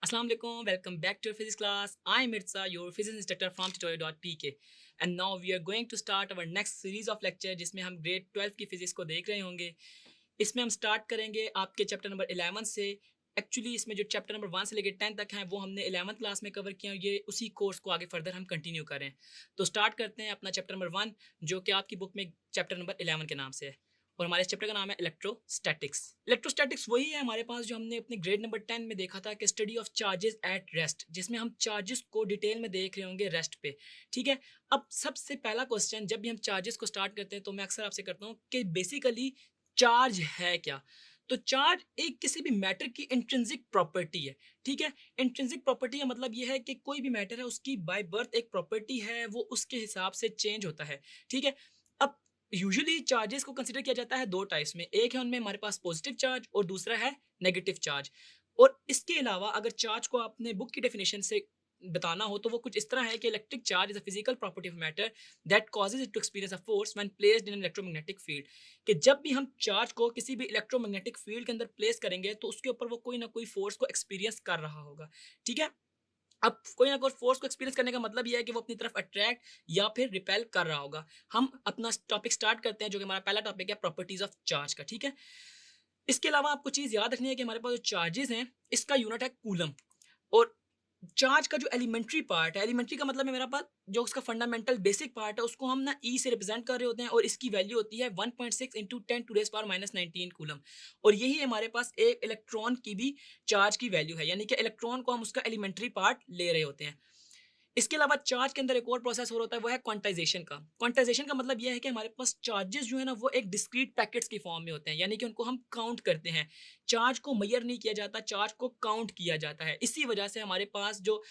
Assalamu alaikum, welcome back to your physics class. I'm Mirza, your physics instructor from tutorial.pk. And now we are going to start our next series of lecture जिसमें हम grade 12 की physics को देख रहे होंगे। इसमें हम start करेंगे आपके चैप्टर नंबर 11 से। एक्चुअली इसमें जो चैप्टर नंबर 1 से लेकर 10 तक हैं वो हमने 11th क्लास में कवर किया, ये उसी कोर्स को आगे फर्दर हम कंटिन्यू करें। तो स्टार्ट करते हैं अपना चैप्टर नंबर 1 जो कि आपकी बुक में चैप्टर नंबर 11 के नाम से है। और हमारे इस चैप्टर का नाम है इलेक्ट्रोस्टैटिक्स। इलेक्ट्रोस्टैटिक्स वही है हमारे पास जो हमने अपने ग्रेड नंबर 10 में देखा था कि study of charges at rest, जिसमें हम चार्जेस को डिटेल में देख रहे होंगे रेस्ट पे। ठीक है, अब सबसे पहला क्वेश्चन जब भी हम चार्जेस को स्टार्ट करते हैं तो मैं अक्सर आपसे करता हूँ कि बेसिकली चार्ज है क्या। तो चार्ज एक किसी भी मैटर की इंट्रिंसिक प्रॉपर्टी है। ठीक है, इंट्रिंसिक प्रॉपर्टी का मतलब ये है कि कोई भी मैटर है उसकी बाय बर्थ एक प्रॉपर्टी है, वो उसके हिसाब से चेंज होता है। ठीक है, अब यूजुअली चार्जेस को कंसीडर किया जाता है दो टाइप्स में, एक है उनमें हमारे पास पॉजिटिव चार्ज और दूसरा है नेगेटिव चार्ज। और इसके अलावा अगर चार्ज को आपने बुक की डेफिनेशन से बताना हो तो वो कुछ इस तरह है कि electric charge is a physical property of matter that causes it to experience a force when placed in an electromagnetic field. कि जब भी हम चार्ज को किसी भी इलेक्ट्रोमैग्नेटिक फील्ड के अंदर प्लेस करेंगे तो उसके ऊपर वो कोई ना कोई फोर्स को एक्सपीरियंस कर रहा होगा। ठीक है, अब कोई ना कोई फोर्स को एक्सपीरियंस करने का मतलब ये है कि वो अपनी तरफ अट्रैक्ट या फिर रिपेल कर रहा होगा। हम अपना टॉपिक स्टार्ट करते हैं जो कि हमारा पहला टॉपिक है प्रॉपर्टीज ऑफ चार्ज का। ठीक है, इसके अलावा आपको चीज याद रखनी है कि हमारे पास जो चार्जेस हैं इसका यूनिट है कूलम। और चार्ज का जो एलिमेंट्री पार्ट है, एलिमेंट्री का मतलब है मेरा पास जो उसका फंडामेंटल बेसिक पार्ट है उसको हम ना ई से रिप्रेजेंट कर रहे होते हैं और इसकी वैल्यू होती है 1.6 इंटू 10⁻⁻19 कूलम। और यही हमारे पास एक इलेक्ट्रॉन की भी चार्ज की वैल्यू है, यानी कि इलेक्ट्रॉन को हम उसका एलिमेंट्री पार्ट ले रहे होते हैं। इसके अलावा चार्ज के अंदर एक और प्रोसेस हो होता है वो है क्वांटाइजेशन का। क्वांटाइजेशन का मतलब ये है कि हमारे पास चार्जेस जो है ना वो एक डिस्क्रीट पैकेट्स की फॉर्म में होते हैं, यानी कि उनको हम काउंट करते हैं। चार्ज को मेजर नहीं किया जाता, चार्ज को काउंट किया जाता है। इसी वजह से हमारे पास जो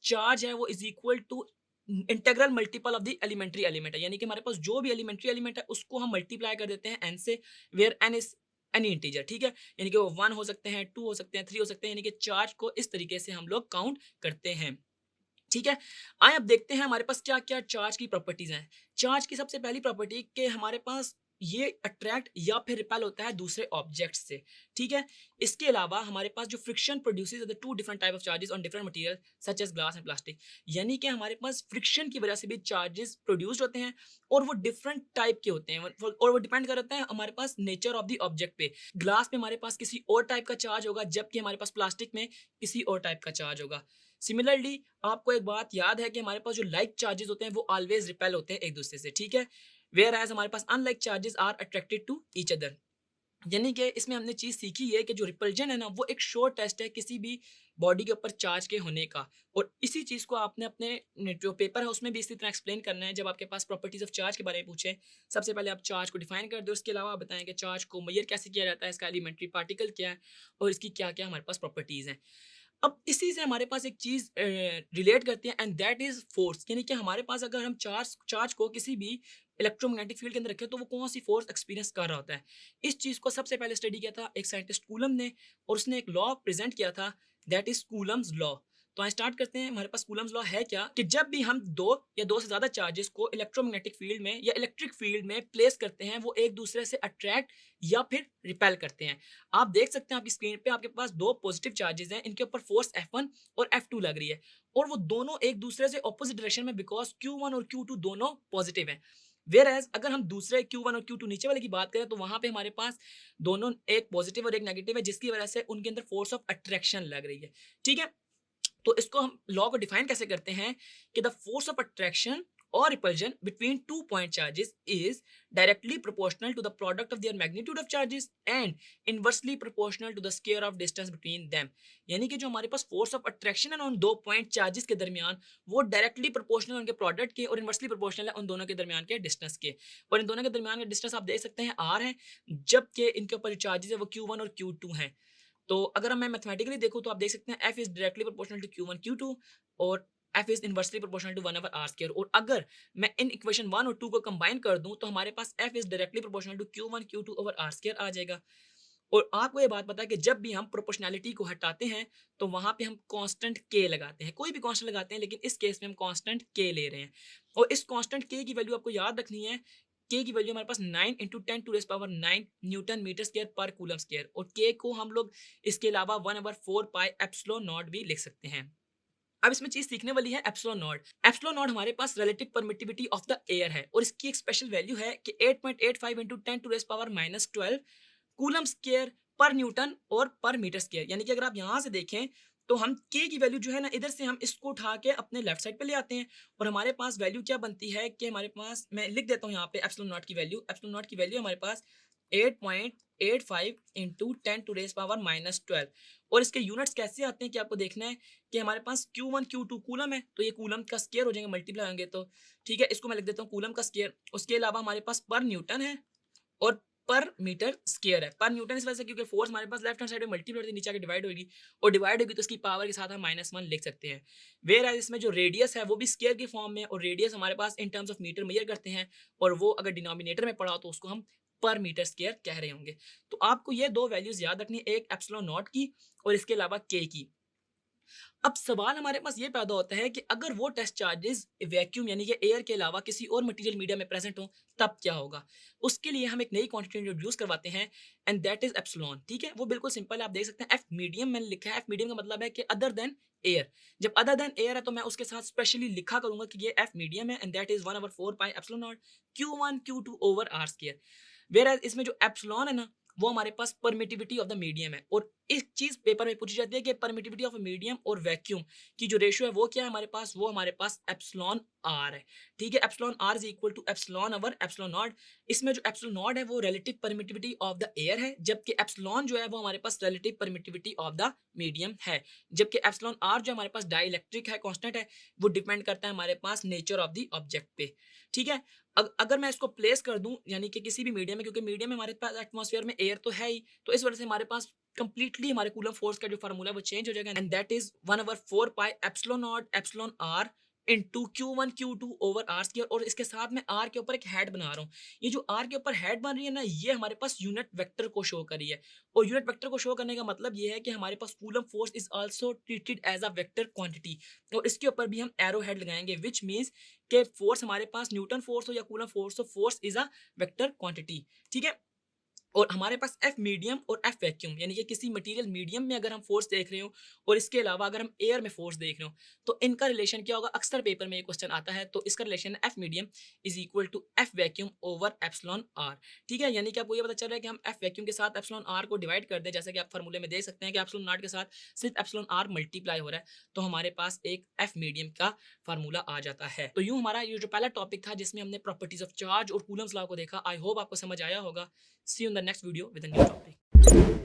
चार्ज है वो is equal to integral multiple of the elementary element है, यानी कि हमारे पास जो भी एलिमेंट्री एलिमेंट है उसको हम मल्टीप्लाई कर देते हैं एन से, where n is any integer. ठीक है, यानी कि वो 1 हो सकते हैं, 2 हो सकते हैं, 3 हो सकते हैं, यानी कि चार्ज को इस तरीके से हम लोग काउंट करते हैं। ठीक है, आइए अब देखते हैं हमारे पास क्या-क्या चार्ज की प्रॉपर्टीज़ हैं। चार्ज की सबसे पहली प्रॉपर्टी कि हमारे पास ये अट्रैक्ट या फिर रिपेल होता है दूसरे ऑब्जेक्ट्स से। ठीक है, इसके अलावा हमारे पास जो friction produces the two different type of charges on different material such as glass and plastic, यानी कि हमारे पास फ्रिक्शन की वजह से भी चार्जेस प्रोड्यूस्ड होते हैं और वो डिफरेंट टाइप के होते हैं और वो डिपेंड करता है हमारे पास नेचर ऑफ द ऑब्जेक्ट पे। ग्लास में हमारे पास किसी और टाइप का चार्ज होगा जबकि हमारे पास प्लास्टिक में किसी और टाइप का चार्ज होगा। सिमिलरली आपको एक बात याद है कि हमारे पास जो लाइक चार्जेस होते हैं वो ऑलवेज रिपेल होते हैं एक दूसरे से। ठीक है, वेयर एज हमारे पास unlike charges are attracted to each other. यानी कि इसमें हमने चीज सीखी है कि जो रिपल्जन है ना वो एक शोर टेस्ट है किसी भी बॉडी के ऊपर चार्ज के होने का। और इसी चीज को आपने अपने जो पेपर है उसमें भी इसी तरह एक्सप्लेन करना है जब आपके पास प्रॉपर्टीज ऑफ चार्ज के बारे में पूछे। सबसे पहले आप चार्ज को डिफाइन कर दो, उसके अलावा आप बताएं कि चार्ज को मेजर कैसे किया जाता है, इसका एलिमेंट्री पार्टिकल क्या है और इसकी क्या क्या हमारे पास प्रॉपर्टीज हैं। अब इसी से हमारे पास एक चीज रिलेट करती है एंड दैट इज फोर्स, यानी कि हमारे पास अगर हम चार्ज चार्ज को किसी भी इलेक्ट्रोमैग्नेटिक फील्ड के अंदर रखें तो वो कौन सी फोर्स एक्सपीरियंस कर रहा होता है। इस चीज को सबसे पहले स्टडी किया था एक साइंटिस्ट कूलम ने और उसने एक लॉ प्रेजेंट किया था दैट इज कूलम्स लॉ। तो आइए स्टार्ट करते हैं, हमारे पास कूलम्स लॉ है क्या कि जब भी हम दो या दो से ज्यादा चार्जेस को इलेक्ट्रोमैग्नेटिक फील्ड में या इलेक्ट्रिक फील्ड में प्लेस करते हैं वो एक दूसरे से अट्रैक्ट या फिर रिपेल करते हैं। आप देख सकते हैं आपकी स्क्रीन पे आपके पास दो पॉजिटिव चार्जेस हैं, इनके ऊपर फोर्स F1 और F2 लग रही है और वो दोनों एक दूसरे से ऑपोजिट डायरेक्शन में बिकॉज Q1 और Q2 दोनों पॉजिटिव हैं। वेयर एज अगर हम दूसरे Q1 और Q2 नीचे वाले की बात करें तो वहां पे हमारे पास दोनों एक पॉजिटिव और एक नेगेटिव है जिसकी वजह से उनके अंदर फोर्स ऑफ अट्रैक्शन लग रही है। ठीक है, तो इसको हम लॉ को डिफाइन कैसे करते हैं कि द फोर्स ऑफ अट्रैक्शन और repulsion between two point charges is directly proportional to the product of their magnitude of charges and inversely proportional to the square of distance between them. यानी कि जो हमारे पास force of attraction है उन दो point charges के दरमियान वो डायरेक्टली प्रोपोर्शनल उनके प्रोडक्ट के और इनवर्सली प्रोपोर्शनल है उन दोनों के दरमियान के डिस्टेंस के। और इन दोनों के दरमियान का डिस्टेंस आप देख सकते हैं आर है, जबकि इनके ऊपर जो चार्जेस है वो Q1 और Q2 हैं। तो अगर मैं मैथमेटिकली देखूँ तो आप देख सकते हैं F is directly proportional to Q1 Q2 और F is inversely proportional to 1/r²। और अगर मैं इन इक्वेशन 1 और 2 को कंबाइन कर दूं तो हमारे पास F is directly proportional to Q1 Q2/r² आ जाएगा। और आपको ये बात पता है कि जब भी हम प्रोपोर्शनैलिटी को हटाते हैं तो वहां पे हम कांस्टेंट के लगाते हैं, कोई भी कांस्टेंट लगाते हैं लेकिन इस केस में हम कांस्टेंट के ले रहे हैं। और इस कांस्टेंट के की वैल्यू आपको याद रखनी है के की वैल्यू हमारे पास 9 इंटू 10⁻⁹ न्यूटन मीटर स्क्वायर पर कूलम स्क्वायर, और के को हम लोग इसके अलावा 1/4 पाई एप्सिलॉन नॉट भी लिख सकते हैं। अब इसमें चीज सीखने वाली है एप्सिलॉन नॉट। एप्सिलॉन नॉट हमारे पास relative permittivity of the air है, और इसकी एक स्पेशल वैल्यू है कि 8.85 into 10⁻⁻12 coulomb square per newton और पर मीटर स्क्वायर। यानी कि अगर आप यहाँ से देखें तो हम के की वैल्यू जो है ना, इधर से हम इसको उठा के अपने लेफ्ट साइड पे ले आते हैं, और हमारे पास वैल्यू क्या बनती है कि हमारे पास, मैं लिख देता हूँ यहाँ पे एप्सिलॉन नॉट की वैल्यू। एप्सिलॉन नॉट की वैल्यू हमारे पास 8.85 इंटू 10⁻⁻12, और इसके यूनिट्स कैसे आते हैं कि आपको देखना है कि हमारे पास Q1 Q2 कूलम है, तो ये कूलम का स्क्वायर हो जाएंगे, मल्टीप्लाई होंगे, तो ठीक है, इसको मैं लिख देता हूँ कूलम का स्क्वायर। उसके अलावा हमारे पास पर न्यूटन है और पर मीटर स्क्वायर है। पर न्यूटन इस वजह से क्योंकि फोर्स हमारे पास लेफ्ट हैंड साइड में मल्टीप्लाई होती है, नीचे आके डिवाइड होगी, और डिवाइड होगी तो इसकी पावर के साथ हम -1 लिख सकते हैं। वेयर एज इसमें जो रेडियस है वो भी स्क्वायर की फॉर्म में, और रेडियस हमारे पास in terms of metre measure करते हैं, और वो अगर डिनोमिनेटर में पड़ा हो तो उसको हम पर मीटर स्क्वायर कह रहे होंगे। तो आपको ये दो वैल्यूज याद रखनी है, एक एप्सिलॉन नॉट की और इसके अलावा के की। अब सवाल हमारे पास ये पैदा होता है कि अगर वो टेस्ट चार्जेस वैक्यूम यानी कि एयर के अलावा किसी और मटेरियल मीडिया में प्रेजेंट हो तब क्या होगा। उसके लिए हम एक नई क्वांटिटी इंट्रोड्यूस करवाते हैं, एंड दैट इज एप्सिलॉन। ठीक है, वो बिल्कुल सिंपल है, आप देख सकते हैं एफ मीडियम मैंने लिखा है। एफ मीडियम का मतलब है कि अदर देन एयर। जब अदर देन एयर है तो मैं उसके साथ स्पेशली लिखा करूंगा कि ये एफ मीडियम है, and that is 1/4 pi epsilon naught Q1 Q2 over R square. Where इसमें जो एप्सिलॉन है ना, वो हमारे पास परमिटिविटी ऑफ द मीडियम है, और एक चीज पेपर में पूछी जाती है कि परमिटिविटी ऑफ मीडियम और वैक्यूम की जो रेशियो है वो क्या है हमारे पास, वो हमारे पास एप्सिलॉन आर है। ठीक है, epsilon R is equal to epsilon over epsilon naught. इसमें जो एप्सिलॉन नॉट है वो relative permittivity of the air है, जबकि एप्सिलॉन जो है वो हमारे पास relative permittivity of the medium है। जबकि एप्सिलॉन आर जो हमारे पास डाइलेक्ट्रिक है, कांस्टेंट है, वो डिपेंड करता है हमारे पास नेचर ऑफ द ऑब्जेक्ट पे। ठीक है, अगर मैं इसको प्लेस कर दूं यानी कि किसी भी मीडियम में, क्योंकि मीडियम में हमारे पास एटमॉस्फेयर में एयर तो है ही, तो इस वजह से हमारे पास कंप्लीटली हमारे कूलम फोर्स का जो फार्मूला है वो चेंज हो जाएगा, and that is 1/4 pi epsilon naught epsilon R into Q1 Q2 over R square. और इसके साथ में आर के ऊपर एक हेड बना रहा हूँ। ये जो आर के ऊपर हेड बन रही है ना, ये हमारे पास यूनिट वेक्टर को शो कर रही है, और यूनिट वेक्टर को शो करने का मतलब ये है कि हमारे पास Coulomb force is also treated as a vector quantity, और इसके ऊपर भी हम एरो हेड लगाएंगे, विच मीन्स कि फोर्स हमारे पास न्यूटन फोर्स हो या कूलम फोर्स हो, force is a vector quantity. ठीक है, और हमारे पास एफ मीडियम और एफ वैक्यूम यानी कि किसी मटेरियल मीडियम में अगर हम फोर्स देख रहे हो और इसके अलावा अगर हम एयर में फोर्स देख रहे हो तो इनका रिलेशन क्या होगा। अक्सर पेपर में ये क्वेश्चन आता है, तो इसका रिलेशन है F medium is equal to F vacuum over epsilon R. ठीक है, यानी कि आपको ये पता चल रहा है कि हम एफ वैक्यूम के साथ एप्सिलॉन आर को डिवाइड कर दें, जैसे कि आप फार्मूले में देख सकते हैं कि एप्सिलॉन नॉट के साथ सिर्फ एप्सिलॉन आर मल्टीप्लाई हो रहा है, तो हमारे पास एक एफ मीडियम का फार्मूला आ जाता है। तो यूं हमारा ये जो पहला टॉपिक था जिसमें हमने प्रॉपर्टीज ऑफ चार्ज और कूलम्स लॉ को देखा, आई होप आपको समझ आया होगा। See you in the next video with a new topic.